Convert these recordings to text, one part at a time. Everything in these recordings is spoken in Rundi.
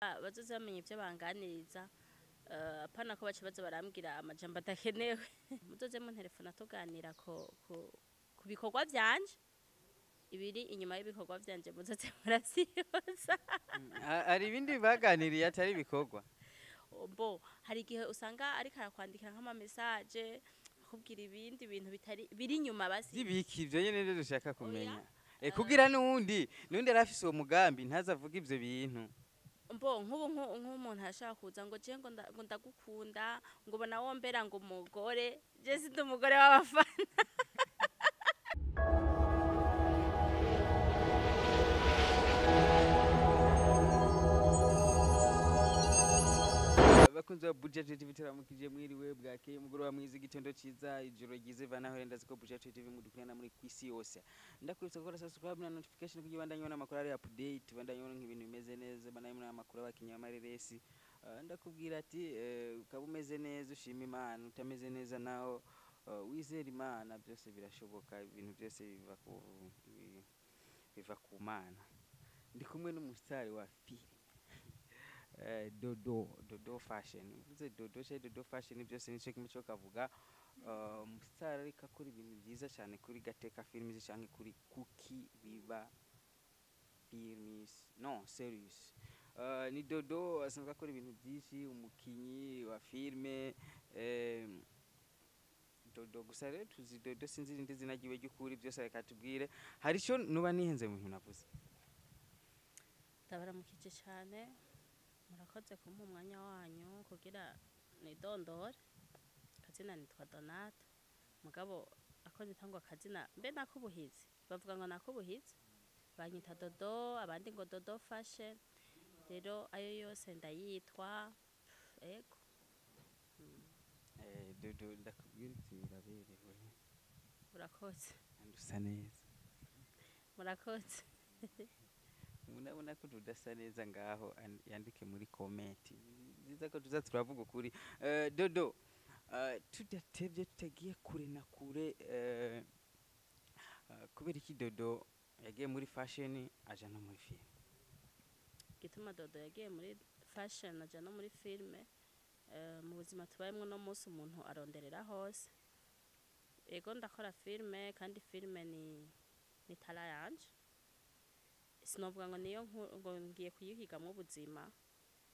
bazoze bamenye ivyo banganiriza apana ko baca baza barambwira amajambo adakenewe muzoze mu telefone tuganira ku bikorwa vyanje ibiri inyuma y'ibikorwa vyanje muzoze muravyibaza hari ibindi baganiriye atari ibikorwa bo hari igihe usanga ariko arakwandikira nk'ama message akubwira ibindi bintu bitari biri inyuma basi zibiki ivyo nyene rero dushaka kumenya kugira nundi arafise uwo mugambi ntazavuga ivyo bintu mbo nk'umuntu ashaka kuza ngo je ngo ndagukunda ngo bona wombera ngo umugore je sindi umugore w'abafana bakunze budget TV turamukije mwiriwe bwakeye mugoroba mwiza igitondo ciza ijoro gize vanaho renda ziko budget TV mudukurana muri kwisi yose ndakwibutsa gukora subscribe na notification kugira bandanyona amakuru ari update bandanyona nk'ibintu bimeze neza bandanyona amakuru abakinya amareresi ndakubwira ati ukaba umeze neza ushima Imana utameze neza naho wizera Imana byose birashoboka ibintu byose biva ku Mana ndi kumwe n'umusitari wa film Dodo fashion uvuze Dodo fashion byose nico kimwe cyo kavuga umusitari ariko akora ibintu byiza cyane kuri Gateka films cyangwa kuri Kuki Biba films no series ni Dodo asanzwe akora ibintu byinshi umukinyi wa filme Dodo gusa rero tuzi Dodo sinzi irindi zina giwe ry'ukuri byose reka tubwire hari cyo nuba nihenze mu bintu navuze ndabaramukije cyane murakoze kumpa umwanya wanyu kugira nidondore kazina nitwa Donata mugabo ako nitangwa kazina mbe nakubuhizi bavuga ngo nakubuhizi banyita Dodo abandi ngo Dodo fashion rero ayo yose ndayitwa ego Dodo ndakubwira uti uraberewe murakoze ndusa neza murakoze Unabona ko tudasa neza ngaho yandike muri comment ziza ko tuza turavuga ukuri Dodo tudatevye tutagiye kure na kure kubera iki Dodo yagiye muri fashion aja no muri film gituma Dodo yagiye muri fashion aja no muri filme mu buzima tubayemwo no munsi umuntu aronderera hose ego ndakora filme kandi filme ni tala yanje sinovuga ngo niyo ngo ngiye kuyihigamwo ubuzima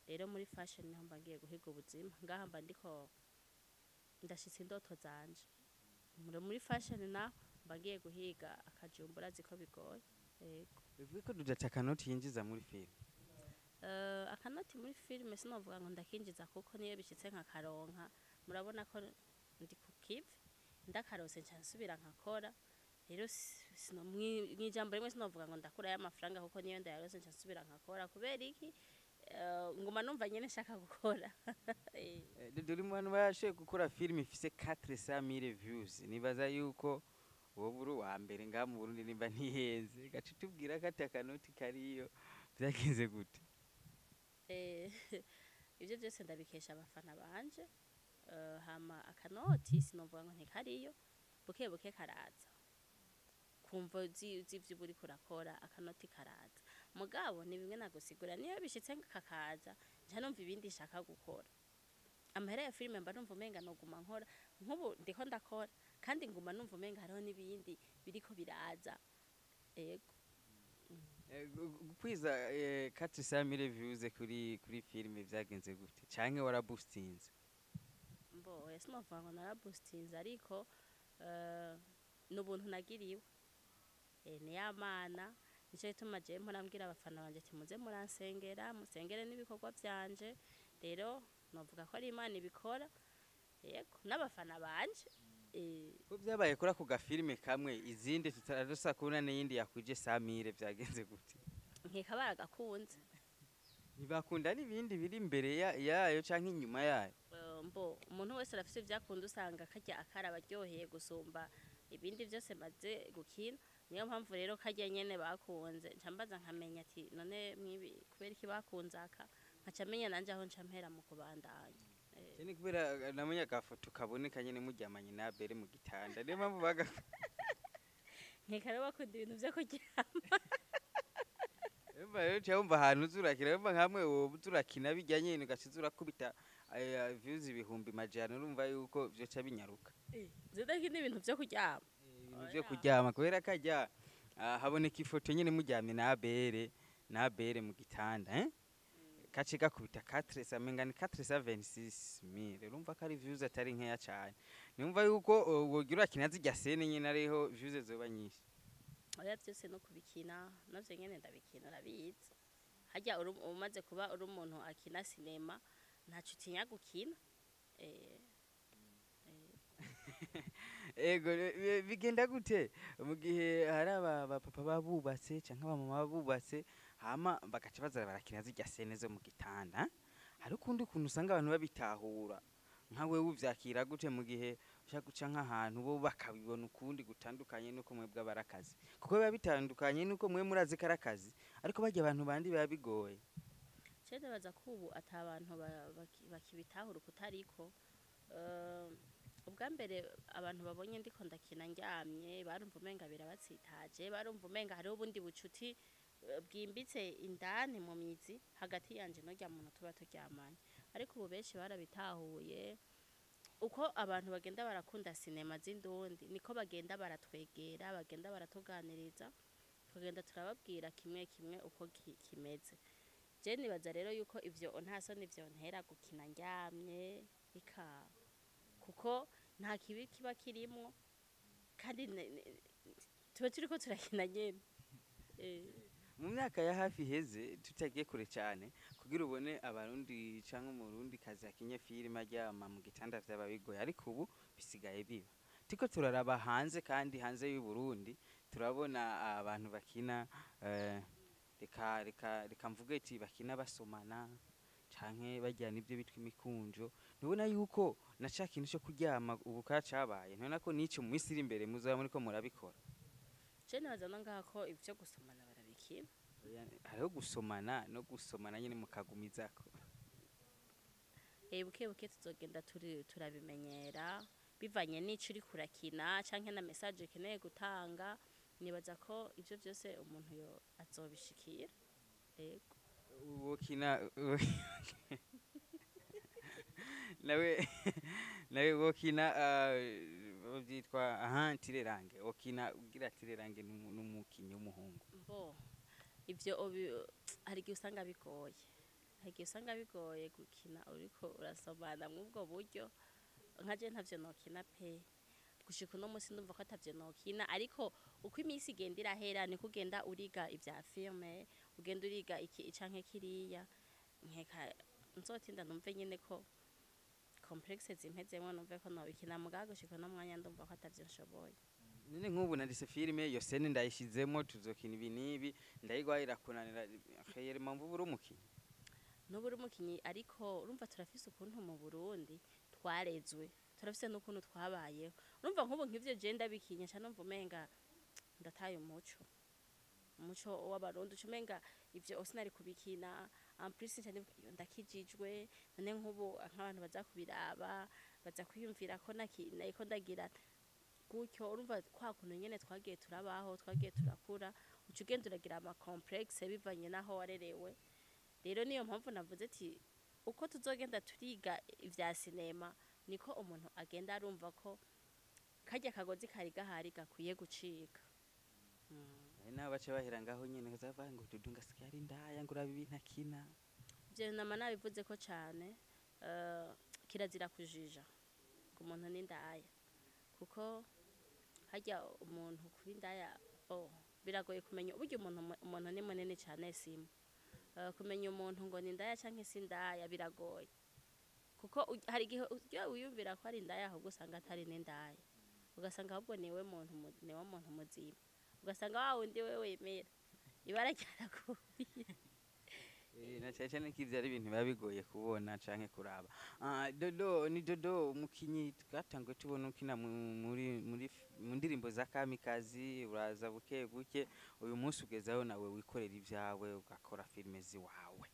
rero muri fashion niho mba ngiye guhiga ubuzima ngaha mba ndiko ndashitse indoto zanje muri fashion na mba ngiye guhiga akajumbura ziko bigoye yego bivuye ko dudaca akanoti yinjiza muri film akanoti muri film sinovuga ngo ndakinjiza kuko niyo bishitse nka karonka murabona ko ndi ku kive ndakarose nsubira nkakora rero mwijambo rimwe sinovuga ngo ndakura y'amafaranga kuko niyo ndayarose nsubira nkakora kubera iki nguma numva nyene shaka gukora Dodo uri mu bantu bashoboye gukora film ifise 400,000 views nibaza yuko wowe uri wa mbere ngaha mu Burundi nimba ntihenze gace tubwira kati akanoti kariyo byagenze gute ivyo byose ndabikesha abafana banje hama akanoti sinovuga ngo ntikariyo buke karaza kumva zivyo buri kurakora akanoti karaza mugabo ni bimwe nagusigura niyo bishitse kakaza nja numva ibindi shaka gukora amahera ya filme mba numva umenga noguma nkora nkubu ndiko ndakora kandi nguma numva umenga hariho n'ibindi biriko biraza ego kwiza 400,000 views kuri filme vyagenze gute canke waraboostinze mbo sinovuga ngo naraboostinze ariko n'ubuntu nagiriwe ni yamana nico gituma je mporambwira abafana banje ati muze muransengera musengere n'ibikorwa byanje rero novuga ko ari Imana ibikora yego n'abafana banje ko byabaye kora ku gafilme kamwe izindi tutaradusa kubona n'iyindi yakwije 100,000 vyagenze gute nkeka baragakunze ntibakunda n'ibindi biri imbere yayo canke inyuma yayo mbo umuntu wese arafise ivyakunda usanga karya akarabaryoheye gusumba ibindi byose maze gukina niyo mpamvu rero karya nyene bakunze ncambaza nkamenya ati none mwibi kubera iki bakunze aka nkaca menya nanje aho ncampera mu kubandanya cyane kubera namenya gafoto kaboneka nyene muryamanye na bere mu gitanda niyo mpamvu baga nkeka rero bakunda ibintu vyo kuryama Urumva rero cyumva ahantu uzurakina urumva nkamwe wowe uzurakina bijya nyene ugaciza urakubita views ibihumbi majana urumva yuko vyoca binyaruka zidaki n'ibintu vyo kuryama ibintu vyo kuryama kubera kajya haboneka ifoto nyene muryamye na bere mu gitanda kace gakubita 4 amenga ni 426,000 urumva ko ari views atari nkeya cyane numva yuko wogira urakina zijya sene nyene ariho views zoba nyinshi oya byose no kubikina navyo nyene ndabikina urabizi hajya umaze kuba uri umuntu akina sinema ntaco utinya gukina ego bigenda gute mu gihe hari abapapa babubatse canke abamama babubatse hama bagaca baza barakina zijya sene zo mu gitanda hari ukundi kuntu usanga abantu babitahura nka wewe uvyakira gute mu gihe ushaka guca nk'ahantu bo bakabibona ukundi gutandukanye nuko mwebwe abarakazi kuko biba bitandukanye nuko mwe murazi karakazi ariko bajya abantu bandi biba bigoye cyane baza kubu atabantu bakibitahura kutariko ubwa mbere abantu babonye ndiko ndakina ndyamye barumva umenga birabatsitaje barumva umenga hariho ubundi bucuti bwimbitse indani mu mizi hagati yanje no rya muntu tuba turyamanye ariko ubu benshi barabitahuye uko abantu bagenda barakunda sinema z'indundi niko bagenda baratwegera bagenda baratuganiriza tugenda turababwira kimwe kimwe uko kimeze je nibaza rero yuko ivyo nta soni vyo ntera gukina ndyamye kuko nta kibi kiba kirimo kandi tuba turiko turakina nyene mu myaka ya hafi heze tutagiye kure cyane kugira ubone abarundi canke umurundi kazi akinye filime aryama mu gitanda vyaba bigoye ariko ubu bisigaye biba tiko turaraba hanze kandi hanze y'u Burundi turabona abantu bakina reka mvuge ati bakina basomana canke bajyana ibyo bitwa imikunjo nubona yuko naca kintu cyo kuryama ubu kacabaye ntona ko nico mu misiri imbere muzaba muri ko murabikora je nazana ngako ivyo gusomana barabikina hariho gusomana no gusomana nyene mukagumizako buke buke tuzogenda turabimenyera bivanye n'ico uri kurakina canke na message ukeneye gutanga nibaza ko ivyo byose umuntu yo azobishikira yego wokina nawe wokina byitwa tirerange wokina ugira tirerange n'umukinyi w'umuhungu mbo ivyo hari igihe usanga bigoye gukina uriko urasomana mw'ubwo buryo nkaje ntavyo nokina pe gushika uno munsi ndumva ko atavyo nokina ariko uko iminsi igenda irahera niko ugenda uriga ivya filme ugenda uriga iki canke kiriya nkeka nzotinda numve nyene ko complexe zimpezemwo numve ko nobikina mugaga gushika no mwanya ndumva ko atavyo nshoboye none nk'ubu nandise filime yo sene ndayishizemo tuzokina ibi nibi ndayigwahira kunanira khayere mpamvu buri umukinyi n'uburi umukinyi ariko urumva turafise ukuntu mu Burundi twarezwe turafise n'ukuntu twabayeho urumva nk'ubu nk'ivyo je ndabikinye cyane numva umenga ndataye umuco w'abarundi umenga ivyo osinari kubikina en plus cyane ndakijijwe none nk'ubu nk'abantu baza kubiraba baza kwiyumvira ko nako ndagira gutyo urumva kwa kuntu nyene twagiye turabaho twagiye turakura ucugenda uragira ama complexe bivanye naho warerewe rero niyo mpamvu navuze ati uko tuzogenda turiga ivya sinema niko umuntu agenda arumva ko kajya kagozi kari gahari gakwiye gucika naho baca bahera ngaho nyene kazava ngo dudunga sikari ndaya ngo urabi ntakina je nama nabivuze ko cyane kirazira kujija ku muntu n'indaya kuko hajya umuntu kuri ndaya biragoye kumenya uburyo umuntu ni munini cyane simu kumenya umuntu ngo ni ndaya canke si ndaya biragoye kuko hari igihe wiyumvira ko ari indaya ahubwo usanga atari n'indaya ugasanga ahubwo niwe muntu muzima ugasanga wa wundi we wemera ibara ryarakubiye na cyane kivyo ari ibintu biba bigoye kubona canke kuraba dodo umukinyi twatangwe tubona ukina muri mu ndirimbo za kamikazi uraza buke buke uyu munsi ugezaho nawe wikorera ivyawe ugakora filime ziwawe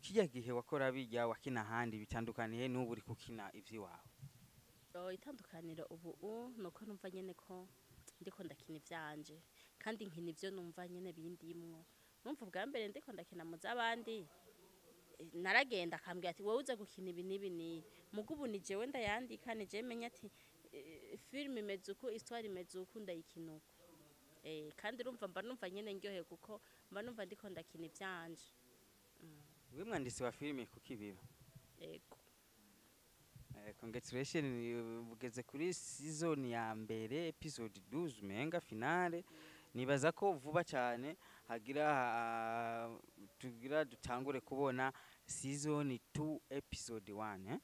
kijya gihe wakora bijya wakina handi bitandukaniye n'ubu uri kukina ivyiwawe itandukaniro ubu nuko numva nyene ko ndiko ndakina ivyanje kandi nkina ivyo numva nyene bindimwo numva ubwa mbere ndiko ndakina mu z'abandi naragenda akambwira ati wowe uza gukina ibi n'ibi n'ibi mugo ubu ni jewe ndayandika ni jewe menya ati filime imeze uku histoire imeze uku ndayikina uku kandi urumva mba numva nyene ndyoheye kuko mba numva ndiko ndakina ivyanje. we mwanditsi wa filime Kuki Biba Yego. Congratulations ugeze kuri season ya mbere episode 12 menga finale nibaza ko vuba cyane tugira dutangure kubona season 2 episode 1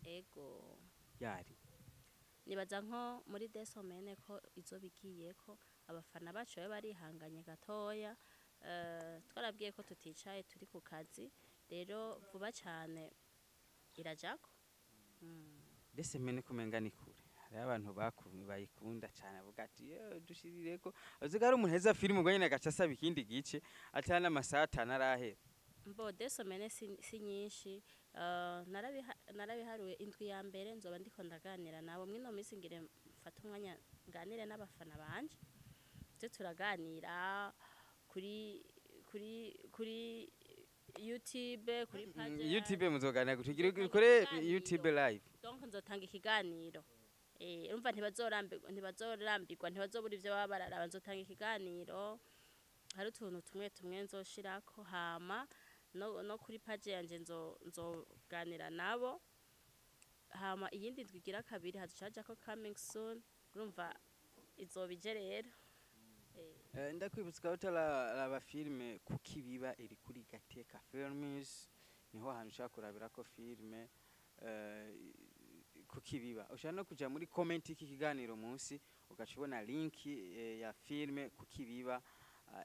Ego. yari Nibaza nko muri desomene ko izo bigiye ko abafana bacu barihanganye gatoya twarabwiye ko tuticaye turi ku kazi rero vuba cyane irajako. Dese mene kumenga ni kure hari abantu bayikunda cyane avuga ati dushirire ko azigara umuntu heza film ubwo nyine agaca asaba ikindi gice atana amasata narahera mbo desomene si nyinshi narabiharuye indwi ya mbere nzoba ndiko ndaganira nabo mwino minsi ngire mfata umwanya nganire n'abafana banje tse turaganira kuri YouTube kuri page YouTube muzoganira gutugira kuri YouTube live donc nzotanga ikiganiro urumva ntibazorambirwa ntibazobura ivyo baba bararaba nzotanga ikiganiro hari utuntu tumwe nzoshirako hama no kuri page yanje nzoganira nabo hama iyindi ndwigira kabiri haducaja ko coming soon urumva izobije rero. Ndakwibutsa ko taraba filime Kuki Biba iri kuri Gateka Films niho hantu ushaka kurabira ko filime Kuki Biba ushaka no kuja muri comment iki kiganiro munsi ugacibona link ya filime Kuki Biba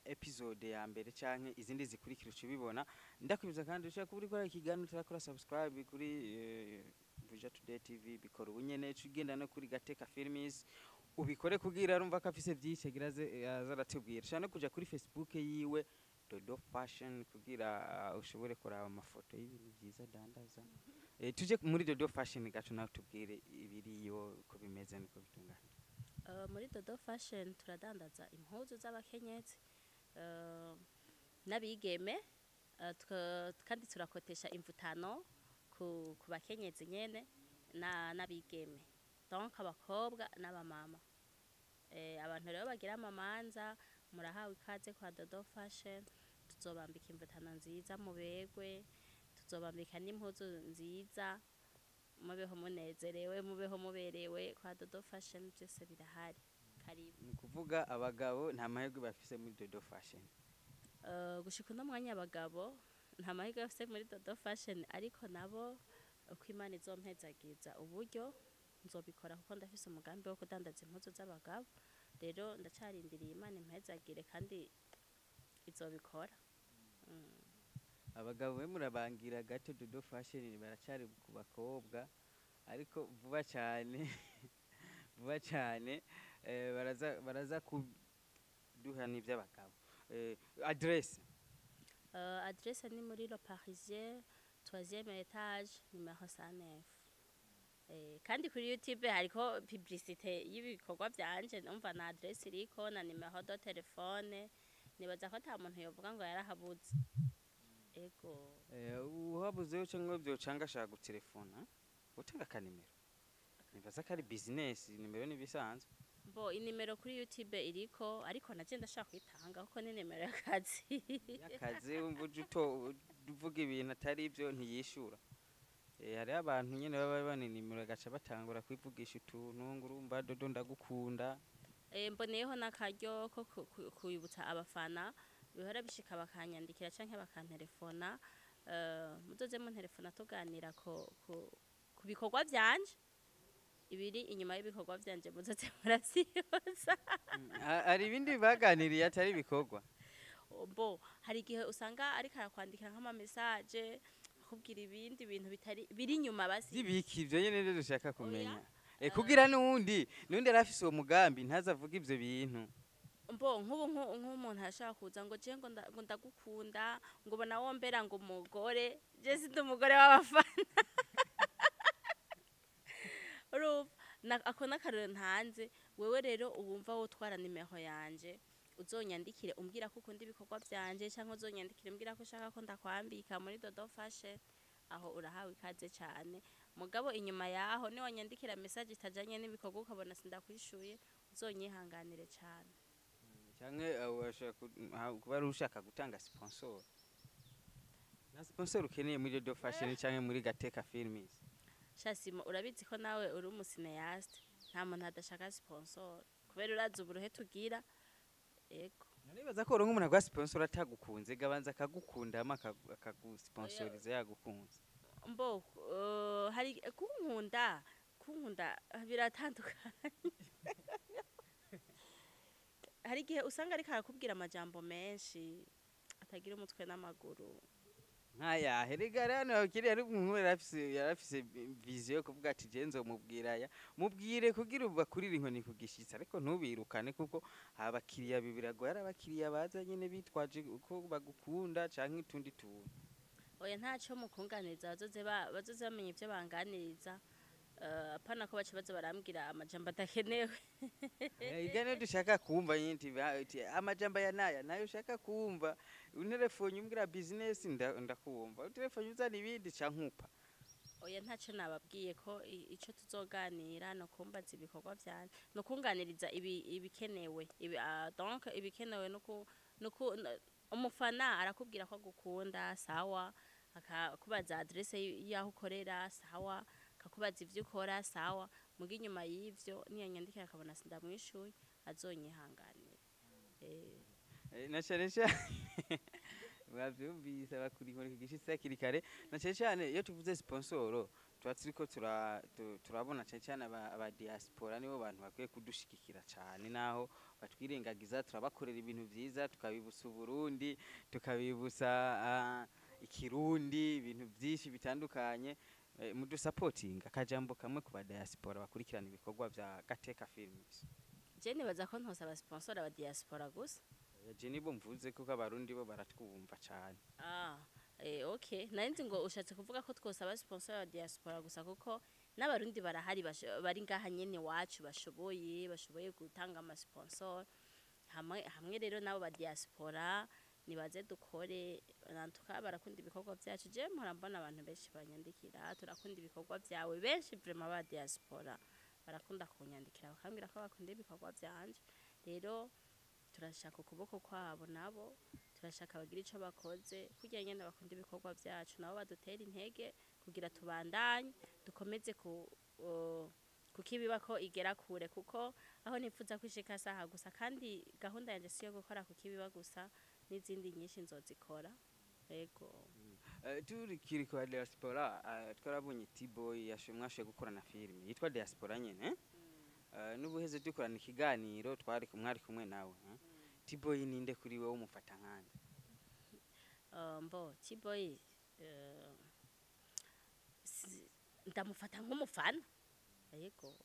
episode ya mbere canke izindi zikurikira ucibibona. Ndakwibutsa kandi ushaka kuri kwa ikiganiro turakora subscribe kuri Vuja Today TV bikora ubunyene cugenda no kuri Gateka Films ubikore kugira arumva ko afise byinshi giraze azaratubwira cyane kuja kuri Facebook yiwe Dodo Fashion kugira ushobore kuraba amafoto y'ibintu byiza dandaza tuje muri Dodo Fashion gacu natubwire ibiriyo ko bimeze niko bitungana. Muri Dodo Fashion turadandaza impuzu z'abakenyezi n'abigeme kandi turakotesha imvutano ku bakenyezi nyene n'abigeme donc abakobwa n'abamama abantu rero bagira amamanza murahawe ikaze kwa Dodo Fashion tuzobambika imvutano nziza mubegwe tuzobambika n'impuzu nziza mubeho munezerewe mubeho muberewe kwa Dodo Fashion byose birahari karibu. Ni kuvuga abagabo nta mahirwe bafise muri Dodo Fashion gushika no mwanya abagabo nta mahirwe bafise muri Dodo Fashion ariko nabo uko Imana izompezagiza uburyo nzobikora kuko ndafise umugambi wo kudandaza impuzu z'abagabo rero ndacarindiriye Imana impezagire kandi izobikora. Abagabo murabangira gato Dodo Fashion baracari ku bakobwa ariko vuba cyane baraza kuduha n'ivy'abagabo. Adresse ni muri Le Parisien 3e étage numéro 109. Kandi kuri YouTube hariko publicité y'ibikorwa byanje numva na adresse iriko na numero de telefone nibaza ko ta muntu yovuga ngo yarahabuze. Ego uhabuze uce ngo byo canga shaka gutelefona utanga kanimero nibaza ko ari business nimero nibisanzwe bo inimero kuri YouTube iriko ariko naje ndashaka kwitanga kuko ni nimero yakaze umvuje uvuga ibintu atari ibyo ntiyishura. Hari abantu nyene baba baninimira gaca batangura kwivugisha utuntu ngurumva Dodo ndagukunda. Mboneyeho nakaryo ko kuyibutsa abafana bihora bishika bakanyandikira canke bakantelefona muzoze mu telefona tuganira ku bikorwa byanje ibiri inyuma y'ibikorwa byanje muzoze muravyiyoza. Hari ibindi baganiriye atari bikorwa bo hari igihe usanga ariko arakwandika nk'ama message kubwira ibindi bintu bitari biri inyuma basi zibiki ivyo nyene rero dushaka kumenya kugira nundi arafise uwo mugambi ntazavuga ivyo bintu mbo nk'umuntu ashaka kuza ngo je ngo ndagukunda ngo bona wombera ngo umugore je sindi umugore w'abafana urumva ako nakarero ntanze wewe rero ubumva wo twara nimero yanje uzonyandikire umbwira ko ukunda ibikorwa vyanje canke uzonyandikire umbwira ko ushaka ko ndakwambika muri Dodo Fashion, aho urahawe ikaze cane. Mugabo inyuma yaho ni wanyandikira message itajanye n'ibikorwa ukabona sindakwishuye, uzonyihanganire cane. Canke kuba ushaka gutanga sponsor, na sponsor ukeneye muri Dodo Fashion canke muri Gateka Films. Shasimo urabizi ko nawe uri umusineyaste, nta muntu adashaka sponsor kubera urazi uburuhe tugira. Ego nanibaza ko uronka umuntu agwa sponsor atagukunze gabanza akagukunda akagusponsoriza yagukunze. Mbo hari kunkunda biratandukanye. Hari igihe usanga ariko arakubwira amajambo menshi atagira umutwe n'amaguru. Nkaya herega rano kiri ari umuntu yarafise vision yo kuvuga ati je nzomubwira ya mubwire kugira ubakurira inkoni kugishitsa, ariko ntubirukane kuko abakiriya bibirago yarabakiriya baza nyene bitwaje uko bagukunda canke utundi tuntu. Oya ntaco mukunganiza bazoze bamenye ivyo banganiriza, apana ko baca baza barambwira amajambo adakenewe. Igane dushaka kumva nyinti amajambo ya nayo ushaka kumva, unterefone umbwira business ndakumva, utelefone uzana ibindi cankupa. Oya ntaco nababwiye ko ico tuzoganira no kumbaza ibikorwa vyanje no kunganiriza ibikenewe donc ibikenewe nuko umufana arakubwira ko agukunda sawa, akakubaza adresse yaho ukorera sawa, akakubaza ivyo ukora sawa, muga inyuma y'ivyo niyanyandikira akabona sindamwishuye azonyihanganira. Na cyane bavyumvise bakuri inkoni kugishitsa kirikare, na cyane iyo tuvuze sponsor tuba turiko turabona cyane aba diaspora nibo bantu bakwiye kudushigikira cyane, naho batwirengagiza turabakorera ibintu vyiza tukabibusa Burundi tukabibusa ikirundi ibintu byinshi bitandukanye. Mudu supporting akajambo kamwe ku ba diaspora bakurikirana ibikorwa vya Gateka Films. Je nibaza ko ntosaba sponsor aba diaspora gusa. Je nibo mvuze kuko abarundi bo baratwumva cyane. Okay nanzi ngo ushatse kuvuga ko twosaba sponsor aba diaspora gusa kuko n'abarundi barahari bari ngaha nyene wacu bashoboye gutanga ama sponsor hamwe rero nabo ba diaspora nibaze dukore nantuka barakunda ibikorwa vyacu. Je mpora mbona abantu benshi banyandikira turakunda ibikorwa vyawe, benshi vraiment ba diaspora barakunda kunyandikira bakambira ko bakunda ibikorwa vyanje. Rero turashaka ukuboko kwabo, nabo turashaka bagira ico bakoze kugira nyene bakunda ibikorwa vyacu, nabo badutera intege kugira tubandanye dukomeze kukibiba ko igera kure, kuko aho nipfuza kwishika saha gusa, kandi gahunda yanje siyo gukora kukibiba gusa, n'izindi nyinshi nzozikora. Ego turikiri kwa diaspora twarabonye T-Boy mwashoye gukorana film yitwa Diaspora nyene. Nubuheze dukorana ikiganiro twari kumwe nawe. T-Boy ninde kuri wewe umufata nkande? Mbo T-Boy ndamufata nk'umufana. Yego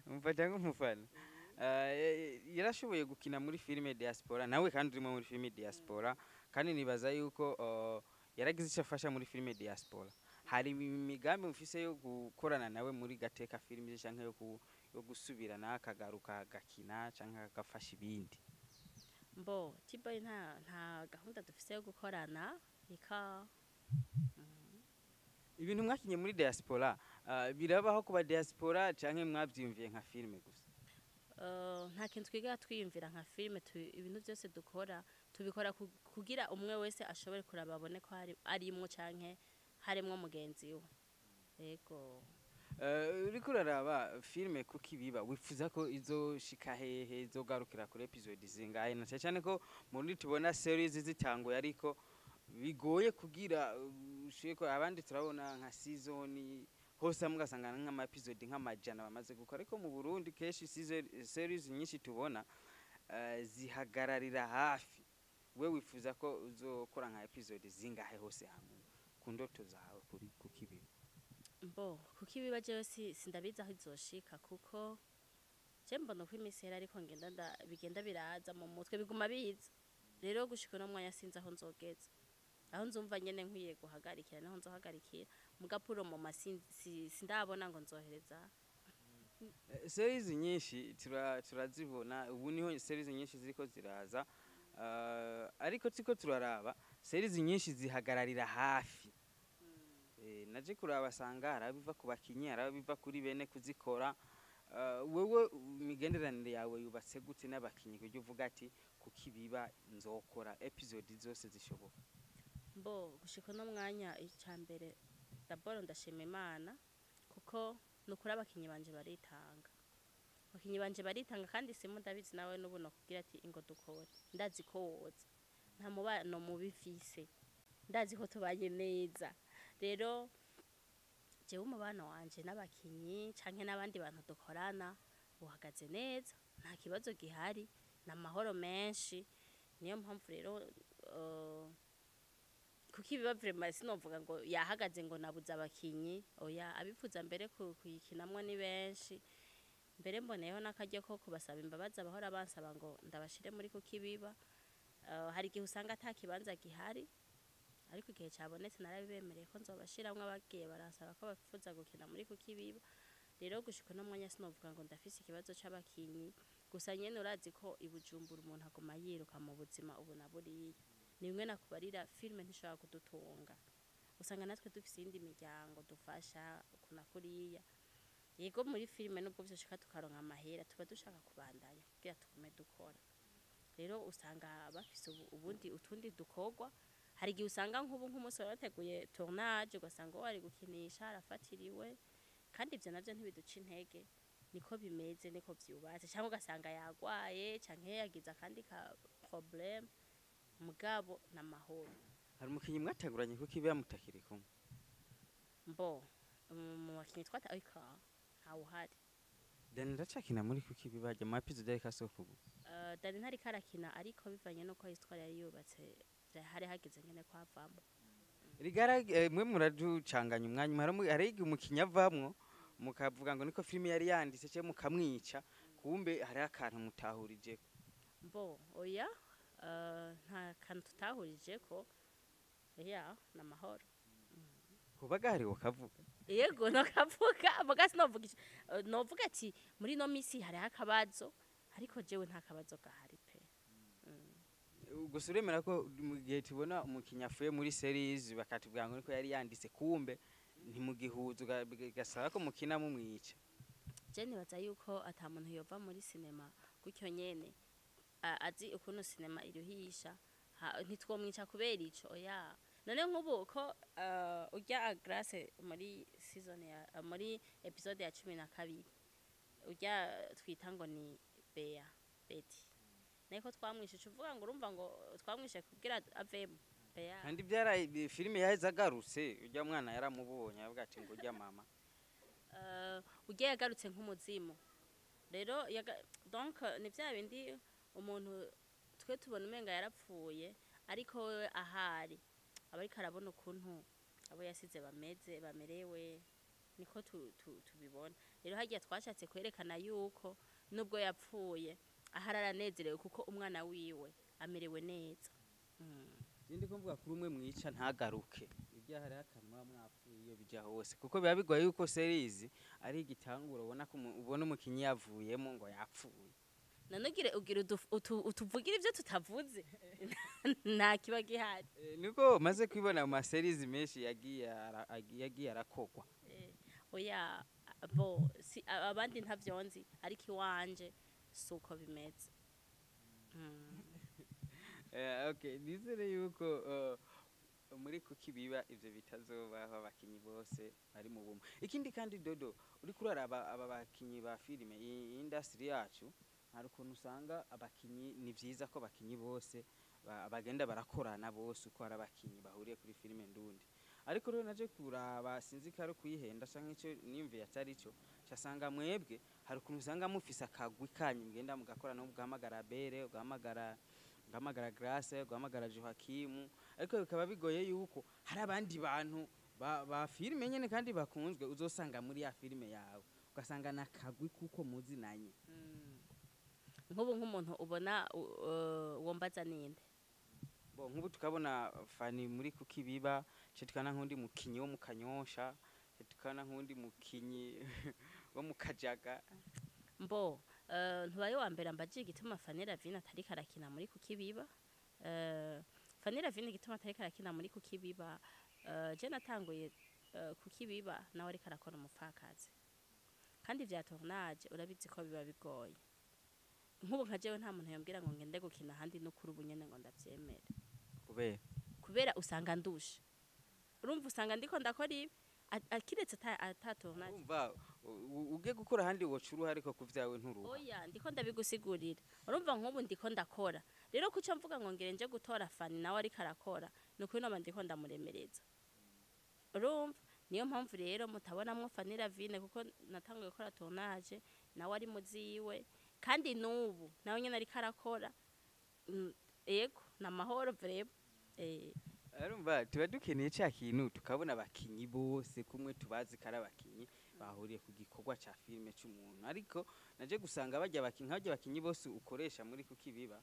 umfata nk'umufana. Yarashoboye gukina muri filime Diaspora, nawe kandi urimo muri filime Diaspora, kandi nibaza yuko yaragize icyo afasha muri filime Diaspora. Hari imigambi mufise yo gukorana nawe muri Gateka Films canke yo gusubirana akagaruka gakina canke agafasha ibindi? Mbo T-Boy nta gahunda dufise yo gukorana ika ibintu mwakinye muri Diaspora birabaho kuba Diaspora canke mwavyumviye nka filime gusa? Nta kintu twiga twiyumvira nka filime, ibintu byose dukora tubikora kugira umwe wese ashobore kurababone ko arimwo canke haremwo mugenzi we. Yego uriko uraraba filime Kuki Biba wifuza ko izoshika hehe, izogarukira kuri episode zingahe? Na cyane ko muri tubona series zitanguye ariko bigoye kugira usheko abandi turabona nka season hose mugasangana nk'ama episode nk'amajana bamaze gukora, ariko mu Burundi keshi series nyinshi tubona zihagararira hafi. We wifuza ko uzokora nka episode zingahe hose hamwe ku ndoto zawe kuri Kuki Biba? Mbo Kuki Biba jewe sindabiza aho izoshika, kuko je mbona ko imisera ariko bigenda biraza mu mutwe biguma biza. Rero gushika no mwanya sinza aho nzogeza, aho nzumva nyene nkwiye guhagarikira naho nzohagarikira, mugapuro mu masinzi sindabona ngo nzohereza. series nyinshi turazibona ubu niho series nyinshi ziriko ziraza ariko tiko turaraba series nyinshi zihagararira hafi naje kuraba sanga arabiva ku bakinyi arabiva kuri bene kuzikora wewe imigenderanire yawe yubatse gute n'abakinyi kujya uvuga ati kuki biba nzokora episode zose zishoboka mbo gushika no mwanya icambere d'abord ndashima Imana kuko nukuri abakinyi banje baritanga kandi simu ndabizi nawe nubu no kugira ati ingo dukore ndazi ko woza nta mubano mubifise ndazi ko tubanye neza rero jewe umubano wanje n'abakinyi canke n'abandi bantu dukorana uhagaze neza nta kibazo gihari n'amahoro menshi niyo mpamvu rero kuki biba vraiment sinovuga ngo yahagaze ngo nabuza abakinyi oya abifuza mbere kuyikinamwe ni benshi mbere mboneyeho n'akaryo ko kubasaba imbabazi abahora bansaba ngo ndabashire muri kuki biba hari igihe usanga ata kibanza gihari ariko igihe cyabonetse narabibemereye ko nzobashiramwe abagiye baransaba ko bafuza gukina muri kuki biba rero gushika no mwanya sinovuga ngo ndafise ikibazo c'abakinyi gusa nyene urazi ko ibujumbura umuntu aguma yiruka mu buzima ubu naburiye ni bimwe nakubarira filme ntishobora kudutunga usanga natwe dufise indi miryango dufasha kuna kuriya yego muri filme nubwo byoshika tukaronka amahera tuba dushaka kubandanya kugira tugume dukora rero usanga bafise ubundi utundi dukogwa hari igihe usanga nk'umunsi warateguye tournage ugasanga wari gukinisha arafatiriwe kandi ivyo navyo ntibiduca intege niko bimeze niko vyubatse cyangwa ugasanga yagwaye canke yagize akandi ka problème mugabo n'amahoro hari umukinyi mwateguranye kuko ibe yamutakiri kumwe mbo mu bakinyi twataka ntawe uhari Dani ndacakina muri kuki bibaje mu episode ariko asokugu Dani ntari karakina ariko bivanye no ko histoire yari yubatse hari hageze ngene kwavamo rigara mwe muraducanganya umwanya hari umukinyi avamwo mukavuga ngo niko filime yari yanditse cyo mukamwica kumbe hari akantu mutahurije mbo oya nta kantu tutahurije ko ya n'amahoro kubaga hari ukavuga yego no kavuga mugasi novuga ati muri no misi hari akabazo ariko jewe nta kabazo gahari pe gusa uremera ko mu gihe tubona umukinya afuye muri series bakatubwira ngo niko yari yanditse kumbe ntimugihuza gasaba ko mukina mumwica je nibaza yuko ata muntu yova muri cinema gutyo nyene azi ukuntu cinema iruhisha ntitwomwica kubera ico oya none nk'ubu ko urya Grace muri season ya muri episode ya 12 urya twita ngo ni Betty niko twamwishe uvuga ngo urumva ngo twamwishe kugira avemo Bea kandi byara filime yaheze agarutse urya mwana yaramubonye avuga ati ngo urya mama urya yagarutse nk'umuzimu rero donc ni bya bindi umuntu twe tubona umenga yarapfuye ariko wewe ahari abari karabona ukuntu abo yasize bamerewe niko tubibona rero hagiye twashatse kwerekana yuko nubwo yapfuye ahararanezerewe kuko umwana wiwe amerewe neza Zindi ko mvuga kuri umwe mwica ntagaruke ibya hari akanwa mwapfuye iyo bija hose kuko biba bigoye yuko series ari igitangura ubona ko ubona umukinyi yavuyemo ngo yapfuye nanogire ugira utuvugira ivyo tutavuze nta kiba gihari niko maze kwibona mu series menshi yagiye arakogwa oya bo si abandi ntavyonzi ariko iwanje suko bimeze okay nizere yuko muri kuki biba ivyo bitazobaho abakinyi bose bari mu bumwe ikindi kandi dodo uri kuraraba aba bakinyi ba filime industry yacu hari ukuntu usanga abakinyi ni vyiza ko abakinyi bose bagenda barakorana bose uko ari abakinyi bahuriye kuri filime ndundi ariko rero naje kuraba sinzi ko ari kuyihenda canke ico nimve yatari ico cyasanga mwebwe hari ukuntu usanga mufise akagwi kanyu mugenda mugakorana n'ubwamagara Bere ubwamagara Grace ubwamagara Joakim ariko bikaba bigoye yuko hari abandi bantu ba filime nyene kandi bakunzwe uzosanga muri ya filime yawe ugasanga nakagwi kuko muzinanye nk'ubu nk'umuntu ubona wombaza ninde bo nk'ubu tukabona fani muri kuki biba cyo tukana nk'undi mukinyi wo mukanyosha tukana nk'undi mukinyi bo mu Kajaga. mbo ntubaye wa mbere ambaje igituma Fanera Vina atari karakina muri Kuki Biba. Fanera Vina igituma atari karakina muri Kuki Biba, je natanguye Kuki Biba nawe ariko arakora umupfakazi, kandi vya tournage urabizi ko biba bigoye. Nk'ubu nka jewe nta muntu yambwira ngo ngende gukina handi no kuri ubunyene ngo ndavyemere, kubera usanga ndusha. Urumva usanga ndiko ndakora ibi akiretse ata tournage. Urumva uge gukora handi wocuruha ariko kuvyawe nturuha. Oya ndiko ndabigusigurira. Urumva nk'ubu ndiko ndakora. Rero kuca mvuga ngo ngire nje gutora Fani nawe ariko arakora, nuko ino ndiko ndamuremereza. Urumva niyo mpamvu rero mutabonamwo Fanera Vine kuko natanguye gukora tournage nawe ari muziwe, kandi nubu nawe nyene ariko arakora. Ego namahoro vrema. Arumva tuba dukeneye cya kintu tukabona abakinyi bose kumwe tubazi kara abakinyi bahuriye ku gikorwa ca filme c'umuntu, ariko naje gusanga bajya abakinyi bose ukoresha muri Kuki Biba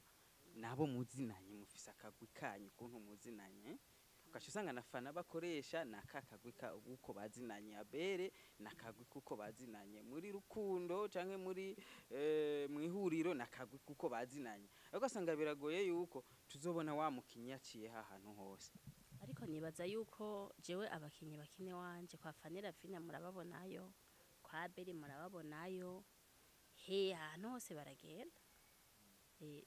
nabo muzinanye, mufise akagwi kanyu kuntu muzinanye, ugaca usanga na Fana bakoresha nakakagwi uko bazinanye, Abere nakagwi kuko bazinanye, muri Rukundo canke muri mwihuriro nakagwi kuko bazinanye, ariko asanga biragoye yuko tuzobona wa mukinyi yaciye hahantu hose. Ariko nibaza yuko jewe abakinyi bakine wanje kwa Fanera Vina murababonayo, kwa Abere murababonayo, ahantu hose baragenda.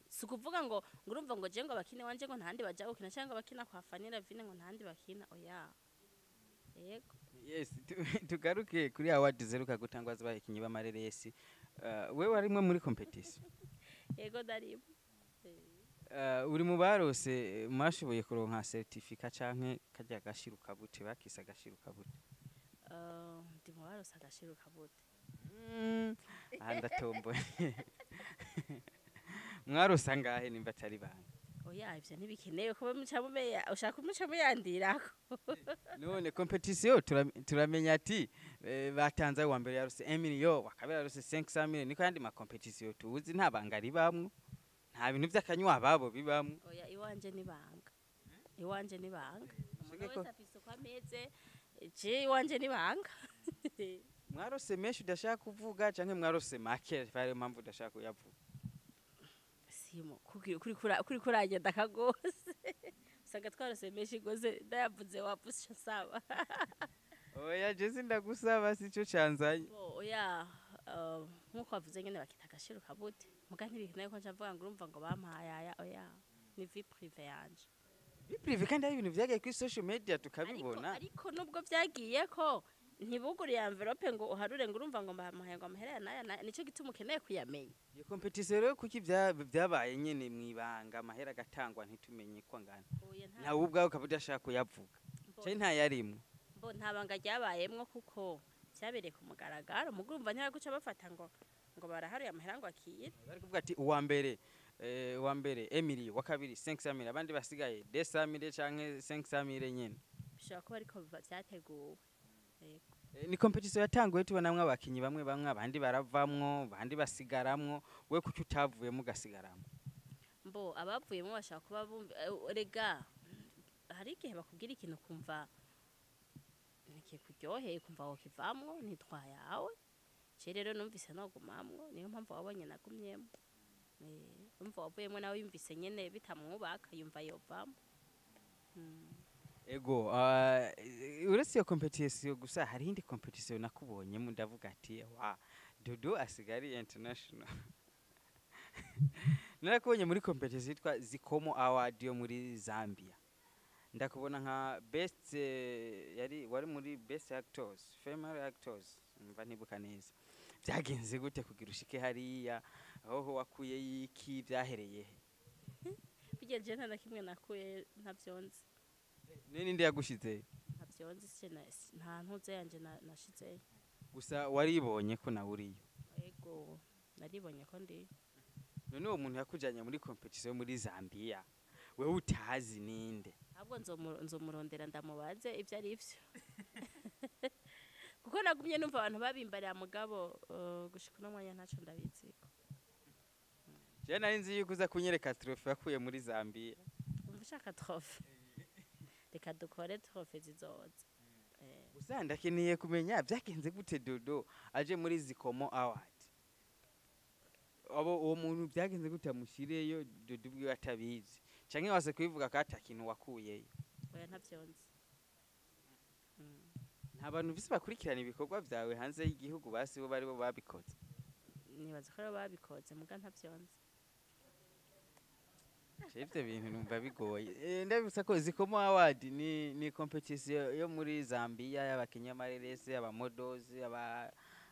Sukuvuga ngo ngurumva ngo je ngo bakine wanje ngo ntandi baja gukina cyangwa bakina kwa Fanera Vina ngo ntandi bakina, oya. Yego. Yes, tugaruke kuri award zeruka gutangwa z'abakinyi b'amareresi. Wewe warimwe muri competition? Yego darimo. Uri mu barose mwashoboye kuronka certificate canke kajya gashiruka bute, bakisa gashiruka bute? Ndi mu barose agashiruka bute. Andatomboye. Mwarose angahe nimba atari banga? Oya ivyo ntibikenewe ko mucamumeya ushaka umucamuyandirako. None competition turamenya ati batanze wa mbere yarose 1 million, wakabera yarose 500,000, niko yandi ma competition tuzi nta banga ribamwe, nta bintu vy'akanywa babo bibamwe. Oya iwanje nibanga. Iwanje nibanga. Umuntu wese afise kwa meze, je iwanje nibanga. Mwarose menshi udashaka kuvuga canke mwarose make fare mpamvu udashaka kuyavuga? Simo kuri kuragenda kagose. Usanga twarose menshi goze ndayavuze wapusha saba. Oya je sindagusaba sico canzanye. Oya nkuko bavuze nyene bakita agashiruka bute, muga ntibikenewe ko ncavuga ngo urumva ngo bampayaya, oya ni vie privé yanje. Vie privé kandi ari ibintu vyagiye kuri social media tukabibona. Ariko nubwo vyagiye ko ntibuguriye envelope ngo uharure ngo urumva ngo Amahera Amahera naya nico gituma ukeneye kuyamenya. Iyo competition rero kuki vyabaye nyene mwibanga Amahera gatangwa ntitumenye ko ngana. Nawe ubwawe ukabudashaka kuyavuga. Cyo nta yarimwe. Mbo ntabanga ryabayemwo kuko cyabereye ku mugaragaro, mugurumva ntya guca bafata ngo baraharuye Amahera ngo akire. Bari kuvuga ati uwa mbere Emily, wa kabiri 500,000, abandi basigaye 200,000 canke 500,000 nyene. Bishobora kuba ariko vyateguwe. Ni competition yatanguye tubonamwe abakinyi bamwe abandi baravamwo, abandi basigaramwo, we kuki utavuyemo gasigaramwo? Mbo abavuyemo bashaka kuba rega hari igihe bakubwira ikintu kumva kuryoheye, kumva aho kivamwo ntitwayawe. Rero numvise nogumamwo, niyo mpamvu wabonye nagumyemo. Umva wavuyemo nawe yumvise nyene bitamwubaka yumva yovamo. Ego uretse iyo competition gusa hari indi competition nakubonye mu ndavuga ati wa Dodo asigari international. Narakubonye muri competition yitwa Zikomo Award yo muri Zambia. Ndakubona nka best wari muri best actors, female actors, mva nibuka neza. Byagenze gute kugira ushike hariya, aho wakuye yiki, byahereye he? Bigenje nta kimwe nakuye ntavyonze. Nini ndi yagushize? Ntavyonze nta ntuze yanje nashize. Gusa waribonye ko nawuriyo? Ego naribonye ko ndi. None uwo muntu yakujanye muri competition muri Zambia, wewe utazi ninde? Ahubwo nzomurondera ndamubaze ivyo ari ivyo. Kuko nagumye numva abantu babimbarira mugabo gushika no mwanya ntaco ndabiziko. Je nari nzi yuko uza kunyereka trophy yakuye muri Zambia. Umva ushaka trophy? Reka dukore trophy zizoza. gusa ndakeneye kumenya byagenze gute Dodo aje muri Zikomo Award uwo muntu byagenze gute amushireyo Dodo ubwiwe atabizi canke wase kwivuga ko atakintu wakuyeyo oya ntavyonzi nta bantu bise bakurikirana ibikorwa byawe hanze y'igihugu basi bo bari bo babikoze nibaza ko babikoze muga ntavyonzi ivyo bintu numva bigoye ndabisa ko Zikomo Award ni competition yo muri Zambia y'abakenya marerese abamodozi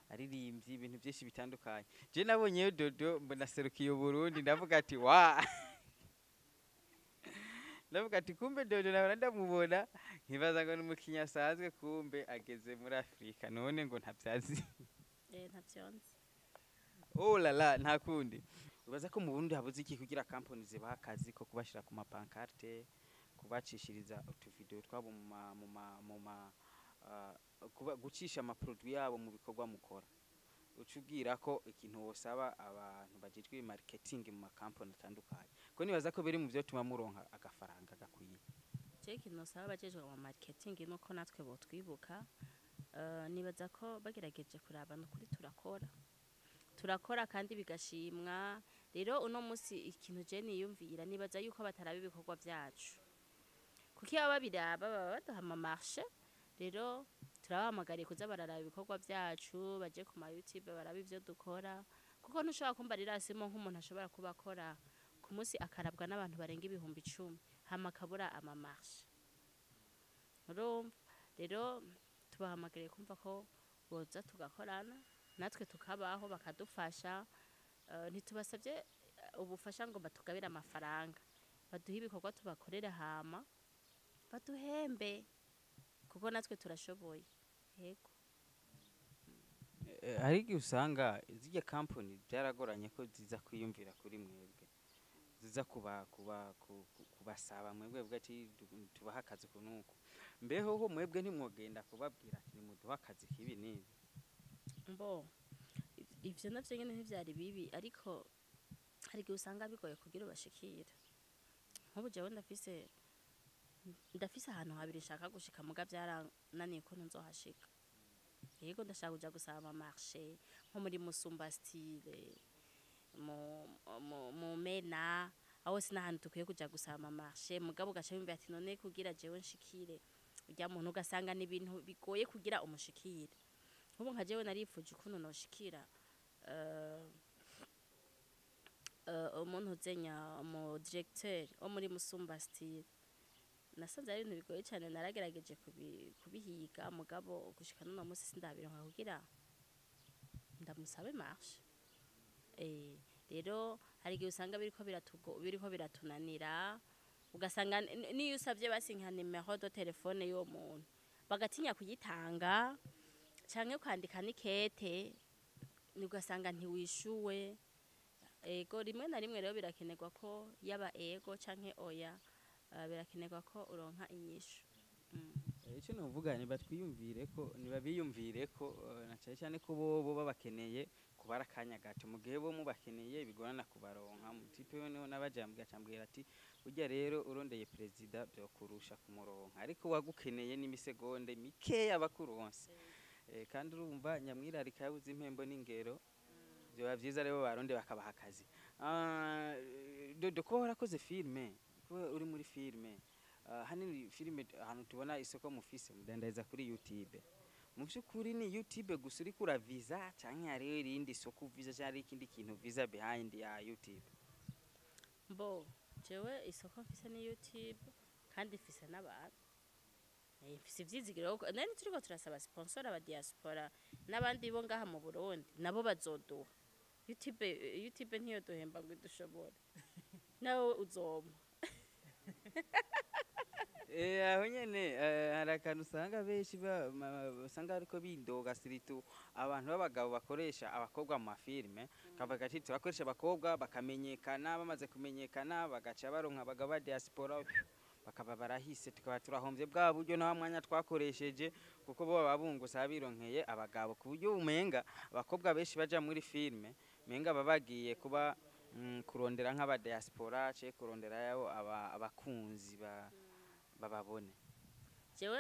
aririmbyi ibintu byinshi bitandukanye je nabonye Dodo mbona serukiye Burundi ndavuga ati wa ndavuga ati kumbe Dodo nawe ndamubona nkibaza ngo n'umukinya asanzwe kumbe ageze muri Afrika none ngo ntavyazi ntavyonzi oh la la nta kundi ubaza ko mu Burundi habuze iki kugira company zibaha akazi ko kubashira ku mapancarte kubacishiriza utuvideo twabo gucisha amaproduit yabo mu bikorwa mukora ucubwira ko ikintu wosaba abantu bajijwe marketing mu makampani atandukanye ko nibaza ko biri mu byo tuma muronka agafaranga gakwiye ikintu nosaba bajejwe mu marketing nuko natwe bo twibuka nibaza ko bagerageje kuraba n'ukuri turakora kandi bigashimwa rero uno musi ikintu je niyumvira nibaza yuko bataraba ibikorwa byacu kuki aba biraba baba baduha amamarche rero turabahamagariye kuza bararaba ibikorwa byacu baje ku ma YouTube baraba ivyo dukora kuko ntushobora kumbarira simo nk'umuntu ashobora kuba akora ku musi akarabwa n'abantu barenga 10,000 hama kabura amamarche rero tubahamagariye kumva ko boza tugakorana natwe tukabaho bakadufasha ntitubasabye ubufasha ngo batugabire amafaranga baduha ibikorwa tubakorera hama baduhembe kuko natwe turashoboye yego hari igihe usanga zirya company byaragoranye ko ziza kwiyumvira kuri mwebwe ziza kubasaba mwebwe bwati tubaha akazi kunuko mbeho ho mwebwe ntimwogenda kubabwira ati nimuduha akazi kibi nibi mbo ivyo navyo nyene ntivyari bibi ariko hari igihe usanga bigoye kugira ubashikira nk'ubu jewe ndafise ahantu habiri nshaka gushika muga byarananiye ko nzohashika yego ndashaka kuja gusaba amamarche nko muri Musumba style mu mena aho sinahantu tukwiye kuja gusaba amamarche mugabo gacha bimbe ati none kugira jewe nshikire urya muntu ugasanga ni ibintu bigoye kugira umushikire nk'ubu nka jewe narifuje ukuntu noshikira umuntu uzenya mu directeur wo muri Musumba style nasanze ari ibintu bigoye cyane naragerageje kubihiga mugabo gushika none musi sindabironka kugira ndamusabe marche rero hari igihe usanga biriko biratunanira ugasanga niyo usabye basinka nimero de telefone yo muntu bagatinya kuyitanga canke kwandika nikete ugasanga ntiwishuwe ego rimwe na rimwe rero birakenerwa ko yaba ego canke oya birakenerwa ko uronka inyishu icyo nuvuga ni batwiyumvire ko nibabiyumvire ko na cyane ko bo babakeneye kubara kanya gato mu gihe bo mubakeneye bigorana kubaronka mutipe niho nabajambwa cyambwira ati ujya rero urondeye president byo kurusha kumuronka ariko wagukeneye n'imisegonde mike yabakuronse kandi urumva nyamwirarika yabuze impembo n'ingero byo bavyiza rero baronde bakabaha akazi Dodo ko warakoze filme ko uri muri filme hanini filme ahantu tubona isoko mufise mudandaiza kuri YouTube mu byukuri ni YouTube gusa uri kura visa canke ari irindi soko visa cyari ikindi kintu visa behind ya YouTube mbo jewe isoko mfise ni YouTube kandi mfise n'abantu mfise ivyizigiro nani turiko turasaba sponsor aba diaspora n'abandi bo ngaha mu Burundi nabo bazoduha YouTube ntiyo duhemba ngo dushobore nawe uzoma aho nyene hari akantu usanga benshi usanga ariko bindoga siritu abantu b'abagabo bakoresha abakobwa mu mafilme kavuga ati turakoresha abakobwa bakamenyekana bamaze kumenyekana bagaca baronka abagabo ba diaspora bakaba barahise tukaba turahombye bwa buryo na mwanya twakoresheje kuko bo babungusa bironkeye abagabo ku buryo umenga abakobwa benshi baja muri filme menga babagiye kuba kurondera nk'aba diaspora cye kurondera yabo abakunzi bababone jewe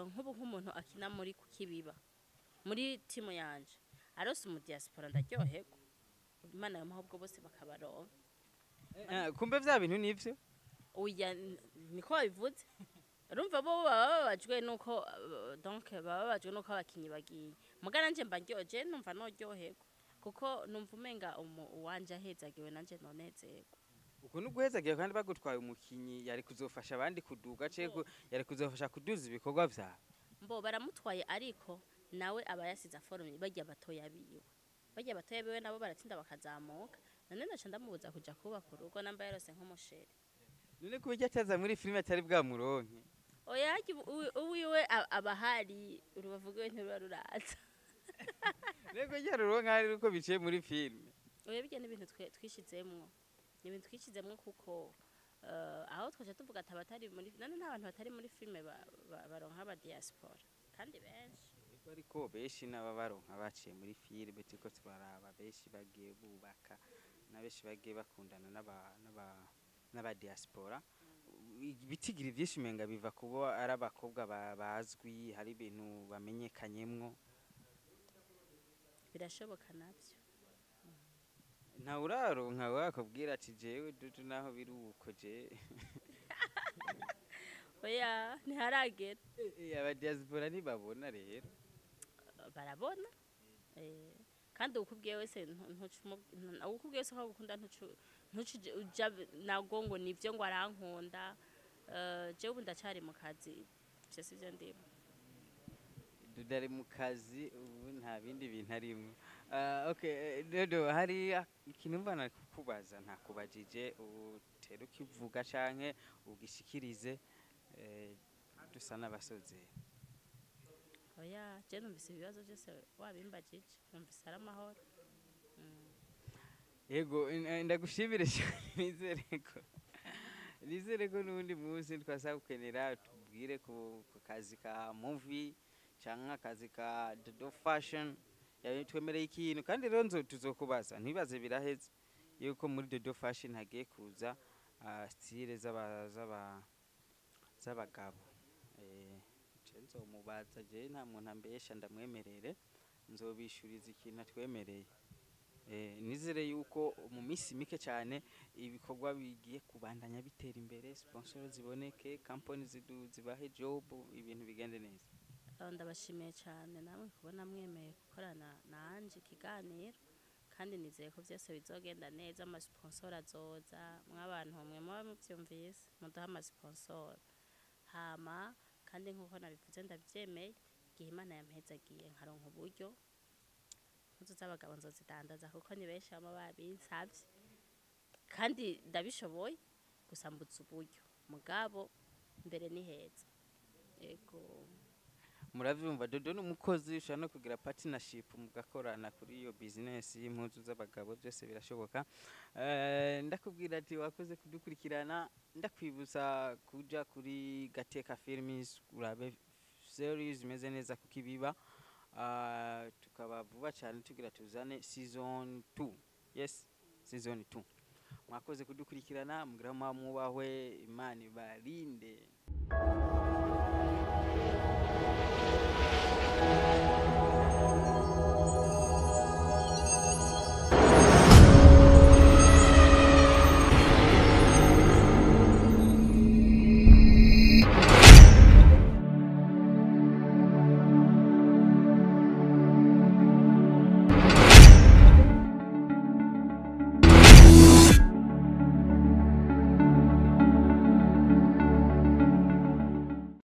nk'ubu nk'umuntu akina muri Kuki Biba muri timu yanje arose mu diaspora ndaryoherwa Imana yamuha ubwo bose bakabaronka kumbe vya bintu nivyo oya niko babivuze urumva bo baba babajwe nuko donc baba babajwe nuko abakinyi bagiye mugana nje mba ndyoje numva noryoherwa kuko numva umenga uwanje ahezagiwe nanje nonezerwa uko nuguhezagiye kandi bagutwaye umukinyi yari kuzofasha abandi kuduga cego yari kuzofasha kuduza ibikorwa vyawe mbo baramutwaye ariko nawe aba yasize forume bajya batoya biwe nabo baratsinda bakazamuka none naca ndamubuza kuja kubaka urugo namba yarose nk'umusheri none kubijya ataza muri filime atari bwamuronke oya uwiwe abahari urubavu rwiwe ntiruba ruraza nego ryaruronka ari uko biciye muri filime oya bijya n'ibintu twishizemwo n'ibintu twishizemwo kuko aho twaje tuvuga atabatari muri none nta bantu batari muri filime baronka aba diaspora kandi benshi ariko benshi n'aba baronka baciye muri filime tiko turaraba benshi bagiye bubaka na benshi bagiye bakundana n'aba diaspora bitigira ivyinshi menga biva kuba ari abakobwa bazwi hari ibintu bamenyekanyemwo birashoboka navyo nta uraronka wakubwira ati jewe dudu naho biruko je oya ntiharagera aba diaspora ntibabona rero barabona kandi ukubwiye wese ukubwiye wese ko gukunda ntucuja nago ngo nivyo ngo arankunda jewe ubu ndacari mu kazi ivyo sivyo ndimo dudari mu kazi ubu nta bindi bintu arimwo okay dodo hari ikintu mbana kukubaza ntakubajije utera ukivuga canke ugishikirize dusa n'abasozera oya je numvise ibibazo byose wabimbajije numvise ari amahoro yego ndagushimire cyane nizere ko n'undi munsi twasaba gukenera tubwire ku kazi ka movie canke akazi ka dodo fashion twemereye ikintu kandi rero tuzokubaza ntibaze biraheze yuko muri dodo fashion hagiye kuza style z'abagabo nzomubaza je nta muntu ambesha ndamwemerere nzobishuriza ikintu atwemereye nizere yuko mu misi mike cyane ibikorwa bigiye kubandanya bitera imbere sponsor ziboneke company zibahe job ibintu bigende neza ndabashimiye cyane namwe kubona mwemeye gukorana nanje ikiganiro kandi nizeye ko byose bizogenda neza amasponsor azoza mw'abantu mwe muba muvyumvise mudaha amasponsor hama kandi nkuko nabivuze ndabyemeye igihe Imana yampezagiye nkaronka uburyo impuzu z'abagabo nzozidandaza kuko ni benshi bama babinsavye kandi ndabishoboye gusa mbutse uburyo mugabo mbere ni heza yego muravyumva dodo n'umukozi ushaka no kugira partnership mugakorana kuri iyo business y'impuzu z'abagabo byose birashoboka ndakubwira ati wakoze kudukurikirana ndakwibuza kuja kuri Gateka Films urabe series imeze neza Kuki Biba tukaba vuba cyane tugira tuzane season 2 yes season 2 mwakoze kudukurikirana mugira mwubahwe Imana ibarinde